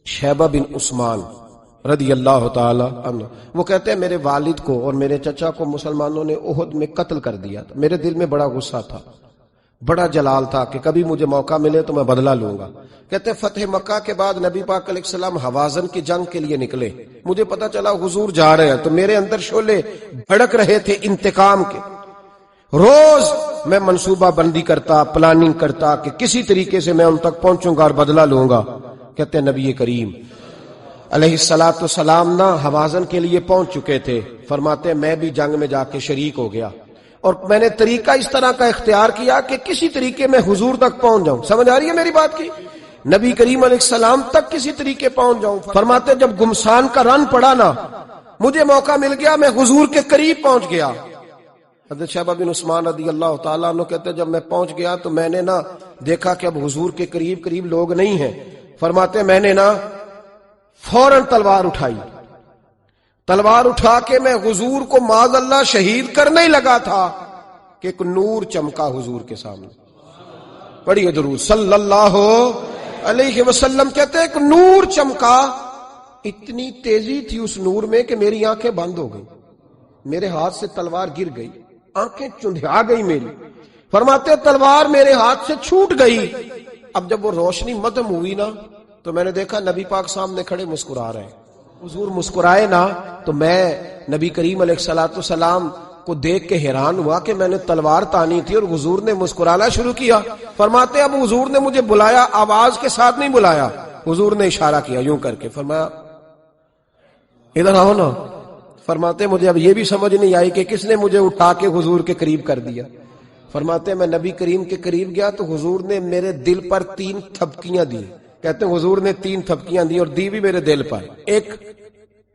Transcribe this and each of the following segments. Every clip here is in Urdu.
شیبہ بن عثمان رضی اللہ تعالی عنہ، وہ کہتے ہیں میرے والد کو اور میرے چچا کو مسلمانوں نے احد میں قتل کر دیا تھا. میرے دل میں بڑا غصہ تھا، بڑا جلال تھا کہ کبھی مجھے موقع ملے تو میں بدلہ لوں گا. کہتے ہیں فتح مکہ کے بعد نبی پاک علیہ السلام حوازن کی جنگ کے لیے نکلے. مجھے پتا چلا حضور جا رہے ہیں تو میرے اندر شعلے بھڑک رہے تھے انتقام کے. روز میں منصوبہ بندی کرتا، پلاننگ کرتا کہ کسی طریقے سے میں ان تک پہنچوں گا اور بدلہ لوں گا. کہتے ہیں نبی کریم علیہ السلام نہ حوازن کے لیے پہنچ چکے تھے. فرماتے ہیں میں بھی جنگ میں جا کے شریک ہو گیا اور میں نے طریقہ اس طرح کا اختیار کیا کہ کسی طریقے میں حضور تک پہنچ جاؤں. سمجھ آ رہی ہے میری بات کی؟ نبی کریم علیہ السلام تک کسی طریقے پہنچ جاؤں. فرماتے جب گمسان کا رن پڑا نا، مجھے موقع مل گیا، میں حضور کے قریب پہنچ گیا. حضرت شیبہ بن عثمان رضی اللہ تعالیٰ عنہ کہتے جب میں پہنچ گیا تو میں نے نا دیکھا کہ اب حضور کے قریب لوگ نہیں ہیں. فرماتے میں نے نا فوراً تلوار اٹھائی. تلوار اٹھا کے میں حضور کو معاذ اللہ شہید کرنے ہی لگا تھا کہ ایک نور چمکا حضور کے سامنے. پڑھیے درود صلی اللہ علیہ وسلم. کہتے ایک نور چمکا، اتنی تیزی تھی اس نور میں کہ میری آنکھیں بند ہو گئی، میرے ہاتھ سے تلوار گر گئی، آنکھیں چندھا گئی میری. فرماتے تلوار میرے ہاتھ سے چھوٹ گئی. اب جب وہ روشنی مدھم ہوئی نا تو میں نے دیکھا نبی پاک سامنے کھڑے مسکرا رہے ہیں. حضور مسکرائے نا تو میں نبی کریم علیہ السلام کو دیکھ کے حیران ہوا کہ میں نے تلوار تانی تھی اور حضور نے مسکرانا شروع کیا. فرماتے اب حضور نے مجھے بلایا، آواز کے ساتھ نہیں بلایا، حضور نے اشارہ کیا یوں کر کے، فرمایا ادھر آؤ نا. فرماتے مجھے اب یہ بھی سمجھ نہیں آئی کہ کس نے مجھے اٹھا کے حضور کے قریب کر دیا. فرماتے میں نبی کریم کے قریب گیا تو حضور نے میرے دل پر 3 تھپکیاں دی. کہتے ہیں حضور نے 3 تھپکیاں دی اور دی بھی میرے دل پر، 1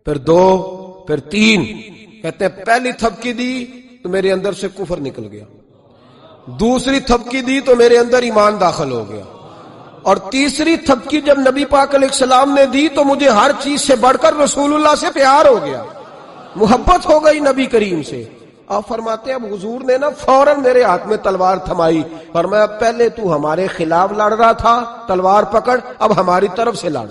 پھر 2 پھر 3. کہتے ہیں پہلی تھپکی دی تو میرے اندر سے کفر نکل گیا، دوسری تھپکی دی تو میرے اندر ایمان داخل ہو گیا، اور تیسری تھپکی جب نبی پاک علیہ السلام نے دی تو مجھے ہر چیز سے بڑھ کر رسول اللہ سے پیار ہو گیا، محبت ہو گئی نبی کریم سے. آپ فرماتے ہیں اب حضور نے نا فوراً میرے ہاتھ میں تلوار تھمائی. فرمایا پہلے تو ہمارے خلاف لڑ رہا تھا، تلوار پکڑ، اب ہماری طرف سے لڑ،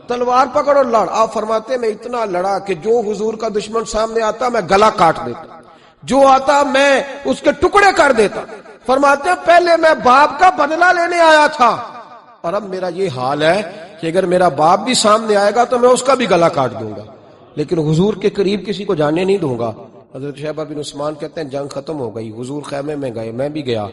تلوار پکڑ اور لڑ. آپ فرماتے میں اتنا لڑا کہ جو حضور کا دشمن سامنے آتا میں گلا کاٹ دیتا، جو آتا میں اس کے ٹکڑے کر دیتا. فرماتے پہلے میں باپ کا بدلہ لینے آیا تھا اور اب میرا یہ حال ہے کہ اگر میرا باپ بھی سامنے آئے گا تو میں اس کا بھی گلا کاٹ دوں گا، لیکن حضور کے قریب کسی کو جانے نہیں دوں گا. حضرت شیبہ بن عثمان کہتے ہیں جنگ ختم ہو گئی، حضور خیمے میں گئے، میں بھی گیا.